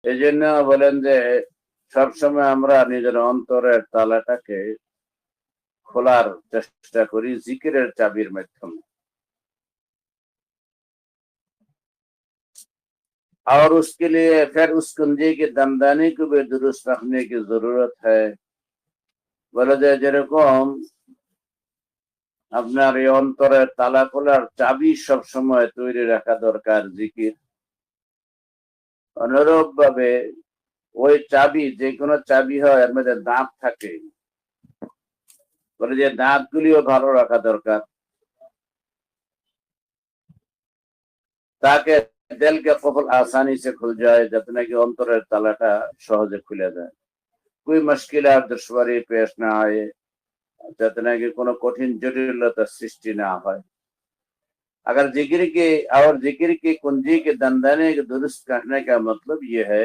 এই জন্য বলেন যে সবসময় আমরা নিজের অন্তরের তালাটাকে খোলার চেষ্টা করি জিকিরের চাবির মাধ্যমে। और उसके लिए फिर उस कुंजी की दमदानी को भी दुरुस्त रखने की जरूरत है। বলে যে যেরকম আপনার এই অন্তরের তালা খোলার চাবি সব সময় তৈরি রাখা দরকার জিকির, অনুরূপ ভাবে ওই চাবি যে কোনো চাবি হয় এর মধ্যে দাঁত থাকে, বলে যে দাঁত গুলিও ভালো রাখা দরকার, ताकि दिल के कफल आसानी से खुल जाए, যাতে নাকি অন্তরের তালাটা সহজে খুলে যায়, कोई मुश्किल আর दुश्वारी पेश ना आए, যাতে নাকি কোনো কঠিন জটিলতার সৃষ্টি না হয়। अगर जिक्र की कुंजी के दंदाने के दुरुस्त करने का मतलब ये है